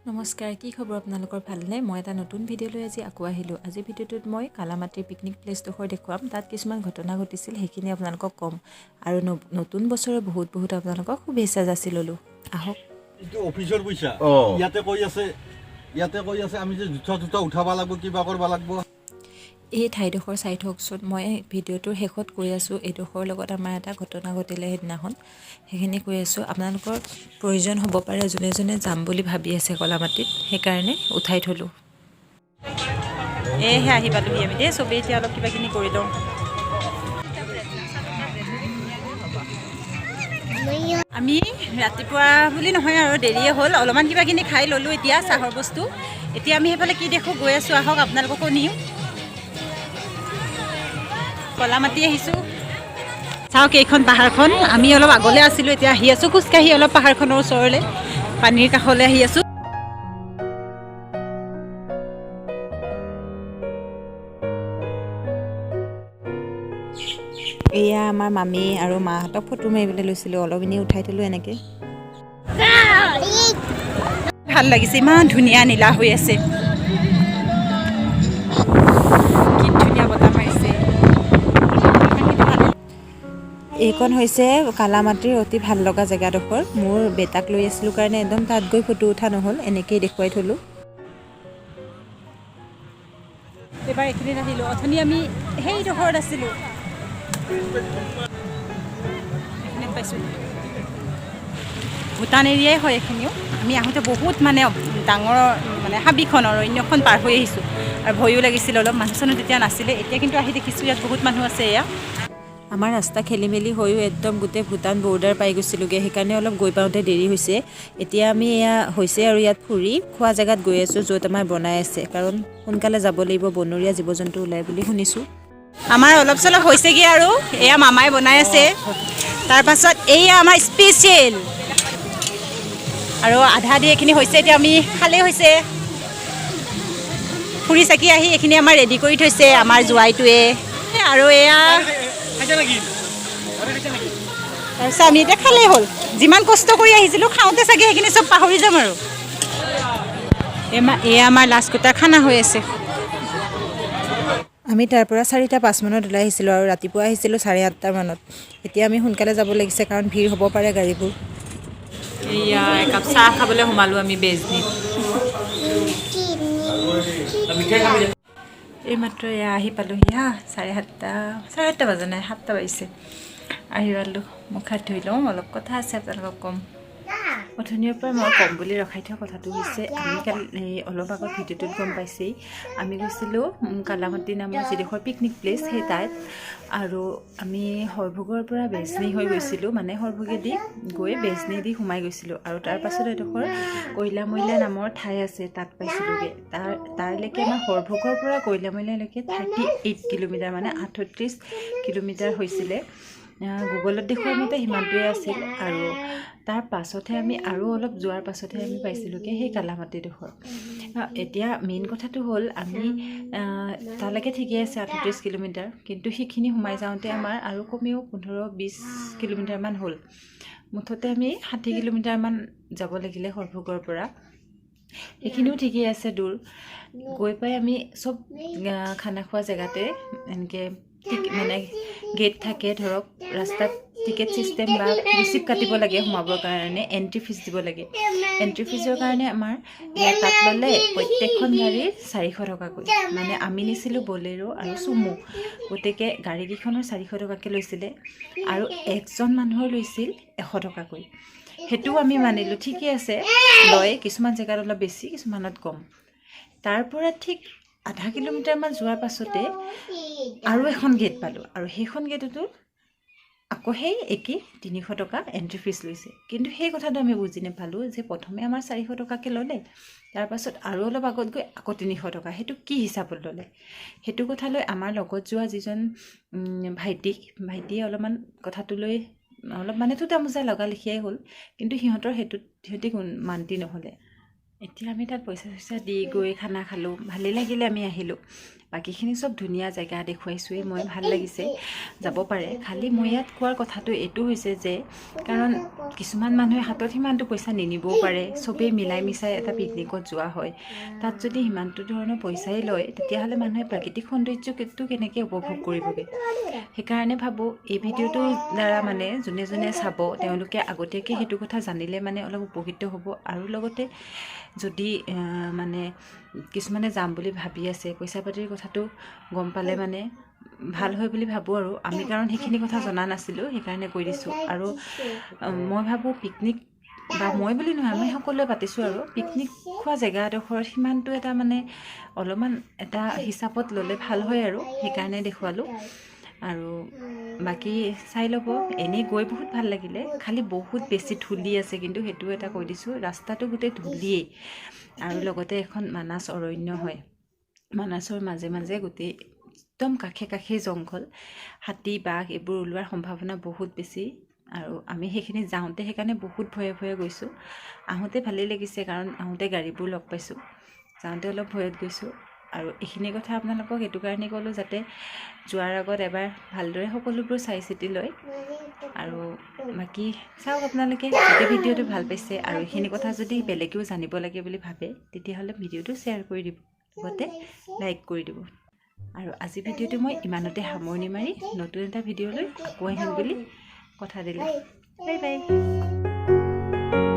নমস্কাৰ, কি খবৰ আপোনালোকৰ? ভালনে? মই এটা নতুন ভিডিঅ' লৈ আজি আকৌ আহিলোঁ। আজি ভিডিঅ'টোত মই কালামাটিৰ পিকনিক প্লেচডোখৰ দেখুৱাম। তাত কিছুমান ঘটনা ঘটিছিল, সেইখিনি আপোনালোকক ক'ম। আৰু নতুন বছৰৰ বহুত আপোনালোকক শুভেচ্ছা যাচি ল'লোঁ। আহক। এইটো অফিচৰ পইচা। ইয়াতে কৈ আছে আমি যে জোতা উঠাব লাগিব, কিবা কৰিব লাগিব। এই ঠাইডোখৰ চাই থকচোন। মই ভিডিঅ'টোৰ শেষত কৈ আছোঁ, এইডোখৰৰ লগত আমাৰ এটা ঘটনা ঘটিলে সেইদিনাখন। সেইখিনি কৈ আছোঁ। আপোনালোকৰ প্ৰয়োজন হ'ব পাৰে, যোনে যোনে যাম বুলি ভাবি আছে কলামাটিত, সেইকাৰণে উঠাই থ'লোঁ। এহে আহি পালোহি আমি দেই, চবেই এতিয়া অলপ কিবা কিনি কৰি লওঁ। আমি ৰাতিপুৱা বুলি নহয় আৰু দেৰিয়ে হ'ল, অলপমান কিবা কিনি খাই ল'লোঁ এতিয়া চাহৰ বস্তু। এতিয়া আমি সেইফালে কি দেখোঁ গৈ আছোঁ, আহক আপোনালোককো নিওঁ। কলামাটি আহিছোঁ, চাওক এইখন পাহাৰখন। আমি অলপ আগলৈ আছিলোঁ, এতিয়া আহি আছোঁ খোজকাঢ়ি অলপ পাহাৰখনৰ ওচৰলৈ, পানীৰ কাষলৈ আহি আছোঁ। এয়া আমাৰ মামী আৰু মাহঁতক ফটো মাৰিবলৈ লৈছিলোঁ, অলপ এনেই উঠাই থলোঁ এনেকৈ। ভাল লাগিছে, ইমান ধুনীয়া নীলা হৈ আছে, কি ধুনীয়া বতাহ মাৰিছে। এইকণ হৈছে কালামাটিৰ অতি ভাল লগা জেগাডোখৰ। মোৰ বেটাক লৈ আছিলোঁ কাৰণে একদম তাত গৈ ফটো উঠা নহ'ল, এনেকৈয়ে দেখুৱাই থ'লোঁ। এইবাৰ এইখিনিত আহিলোঁ, অথনি আমি সেইডোখৰত আছিলোঁ, এইখিনিত পাইছোঁ। ভূটান এৰিয়াই হয় এইখিনিও। আমি আহোঁতে বহুত ডাঙৰ হাবিখন অৰণ্যখন পাৰ হৈ আহিছোঁ, আৰু ভয়ো লাগিছিল অলপ। মানুহ চানুহ তেতিয়া নাছিলে, এতিয়া কিন্তু আহি দেখিছোঁ ইয়াত বহুত মানুহ আছে। এয়া আমাৰ ৰাস্তা খেলি মেলি হৈও একদম গোটেই ভূটান বৰ্ডাৰ পাই গৈছিলোঁগৈ, সেইকাৰণে অলপ গৈ পাওঁতে দেৰি হৈছে। এতিয়া আমি এয়া হৈছে আৰু ইয়াত ফুৰি খোৱা জেগাত গৈ আছোঁ, য'ত আমাৰ বনাই আছে, কাৰণ সোনকালে যাব লাগিব, বনৰীয়া জীৱ জন্তু ওলাই বুলি শুনিছোঁ। আমাৰ অলপ চলপ হৈছেগৈ আৰু এয়া মামাই বনাই আছে। তাৰপাছত এয়া আমাৰ স্পেচিয়েল, আৰু আধা দি এইখিনি হৈছে। এতিয়া আমি খালেই হৈছে, ফুৰি চাকি আহি এইখিনি আমাৰ ৰেডি কৰি থৈছে আমাৰ জোৱাইটোৱে। আৰু এয়া তাৰপিছত আমি এতিয়া খালেই হ'ল। যিমান কষ্ট কৰি আহিছিলোঁ, খাওঁতে চাগে সেইখিনি চব পাহৰি যাম আৰু। এয়া আমাৰ লাষ্ট কোটা খানা হৈ আছে। আমি তাৰ পৰা 4:05 মানত ওলাই আহিছিলোঁ, আৰু ৰাতিপুৱা আহিছিলোঁ 8:30 মানত। এতিয়া আমি সোনকালে যাব লাগিছে, কাৰণ ভিৰ হ'ব পাৰে গাড়ীবোৰ। এয়া একাপ চাহ খাবলৈ সোমালোঁ আমি বেজনীত। এইমাত্ৰ এয়া আহি পালোঁহি হা, 7:30 বজা নাই, 7টা বাজিছে। আহি পালোঁ, মুখ হাত ধুই লওঁ, অলপ কথা আছে আপোনালোকক ক'ম। অথনিৰ পৰা মই ক'ম বুলি ৰখাই থোৱা কথাটো হৈছে, আমি কালি অলপ আগত ভিডিঅ'টোত গম পাইছেই, আমি গৈছিলোঁ কালামাটি নামৰ যিডোখৰ পিকনিক প্লেচ, সেই তাত। আৰু আমি সৰভোগৰ পৰা বেজনী হৈ গৈছিলোঁ, সৰভোগেদি গৈ বেজনীদি সোমাই গৈছিলোঁ। আৰু তাৰপাছত এডোখৰ কয়লাময়লা নামৰ ঠাই আছে, তাত পাইছিলোঁগৈ। তাৰলৈকে আমাৰ সৰভোগৰ পৰা কয়লাময়লালৈকে 38 কিলোমিটাৰ, 38 কিলোমিটাৰ হৈছিলে। গুগলত দেখুৱাৰ মতে সিমানটোৱে আছিল। আৰু তাৰ পাছতহে আমি আৰু অলপ যোৱাৰ পাছতহে আমি পাইছিলোঁগৈ সেই কালামাটিডোখৰ। এতিয়া মেইন কথাটো হ'ল, আমি তালৈকে ঠিকেই আছে 38 কিলোমিটাৰ, কিন্তু সেইখিনি সোমাই যাওঁতে আমাৰ আৰু কমেও 15-20 কিলোমিটাৰমান হ'ল। মুঠতে আমি 60 কিলোমিটাৰমান যাব লাগিলে সৰভোগৰ পৰা। সেইখিনিও ঠিকেই আছে দূৰ। গৈ পাই আমি চব খানা খোৱা জেগাতে এনেকৈ গেট থাকে, ধৰক ৰাস্তাত টিকেট ছিষ্টেম বা ৰিচিপ্ট কাটিব লাগে সোমাবৰ কাৰণে, এণ্ট্ৰি ফিজ দিব লাগে। এণ্ট্ৰি ফিজৰ কাৰণে আমাৰ তাত ল'লে প্ৰত্যেকখন গাড়ীৰ 400 টকাকৈ। আমি নিছিলোঁ বলেৰো আৰু চুমু, গতিকে গাড়ীকেইখনৰ 400 টকাকৈ লৈছিলে, আৰু একজন মানুহৰ লৈছিল 100 টকাকৈ। সেইটোও আমি মানিলোঁ, ঠিকেই আছে, লয় কিছুমান জেগাত অলপ বেছি, কিছুমানত কম। তাৰ পৰা ঠিক আধা কিলোমিটাৰমান যোৱাৰ পাছতে আৰু এখন গেট পালোঁ, আৰু সেইখন গেটতো আকৌ সেই একেই 300 টকা এণ্ট্ৰি ফিজ লৈছে। কিন্তু সেই কথাটো আমি বুজি নাপালোঁ যে প্ৰথমে আমাৰ 400 টকাকৈ ল'লে, তাৰপাছত আৰু অলপ আগত গৈ আকৌ 300 টকা, সেইটো কি হিচাপত ল'লে? সেইটো কথালৈ আমাৰ লগত যোৱা যিজন ভাইটিয়ে অলপমান কথাটো লৈ অলপ থোটা মোজা লগা লেখিয়াই হ'ল, কিন্তু সিহঁতি মান্তি নহ'লে। এতিয়া আমি তাত পইচা চইচা দি গৈ খানা খালোঁ, ভালেই লাগিলে, আমি আহিলোঁ। বাকীখিনি চব ধুনীয়া জেগা দেখুৱাইছোৱেই মই, ভাল লাগিছে, যাব পাৰে। খালি মই ইয়াত কোৱাৰ কথাটো এইটো হৈছে যে কাৰণ কিছুমান মানুহে হাতত সিমানটো পইচা নিনিবও পাৰে, চবেই মিলাই মিচাই এটা পিকনিকত যোৱা হয়। তাত যদি সিমানটো ধৰণৰ পইচাই লয় তেতিয়াহ'লে মানুহে প্ৰাকৃতিক সৌন্দৰ্যটো কেনেকৈ উপভোগ কৰিবগৈ। সেইকাৰণে ভাবোঁ এই ভিডিঅ'টোৰ দ্বাৰা মানে যোনে যোনে চাব তেওঁলোকে আগতীয়াকৈ সেইটো কথা জানিলে মানে অলপ উপকৃত হ'ব। আৰু লগতে যদি মানে কিছুমানে যাম বুলি ভাবি আছে, পইচা পাতিৰ কথাটো গম পালে মানে ভাল হয় বুলি ভাবোঁ। আৰু আমি কাৰণ সেইখিনি কথা জনা নাছিলোঁ, সেইকাৰণে কৈ দিছোঁ। আৰু মই ভাবোঁ পিকনিক বা মই বুলি নহয়, আমি সকলোৱে পাতিছোঁ আৰু পিকনিক খোৱা জেগাডোখৰত সিমানটো এটা মানে অলপমান এটা হিচাপত ল'লে ভাল হয় আৰু সেইকাৰণে দেখুৱালোঁ। আৰু বাকী চাই ল'ব, এনেই গৈ বহুত ভাল লাগিলে, খালি বহুত বেছি ধূলি আছে, কিন্তু সেইটো এটা কৈ দিছোঁ, ৰাস্তাটো গোটেই ধূলিয়েই। আৰু লগতে এখন মানাস অৰণ্য হয়, মানাসৰ মাজে মাজে গোটেই একদম কাষে কাষে জংঘল, হাতী বাঘ এইবোৰ ওলোৱাৰ সম্ভাৱনা বহুত বেছি। আৰু আমি সেইখিনি যাওঁতে সেইকাৰণে বহুত ভয়ে ভয়ে গৈছোঁ। আহোঁতে ভালেই লাগিছে কাৰণ আহোঁতে গাড়ীবোৰ লগ পাইছোঁ, যাওঁতে অলপ ভয়ত গৈছোঁ। আৰু এইখিনি কথা আপোনালোকক এইটো কাৰণেই ক'লোঁ যাতে যোৱাৰ আগত এবাৰ ভালদৰে সকলোবোৰ চাই চিতি লয়। আৰু বাকী চাওক আপোনালোকে যদি ভিডিঅ'টো ভাল পাইছে আৰু এইখিনি কথা যদি বেলেগেও জানিব লাগে বুলি ভাবে তেতিয়াহ'লে ভিডিঅ'টো শ্বেয়াৰ কৰি দিব, লগতে লাইক কৰি দিব। আৰু আজি ভিডিঅ'টো মই ইমানতে সামৰণি মাৰি নতুন এটা ভিডিঅ'লৈ আকৌ আহিম বুলি কথা দিলোঁ। Bye bye.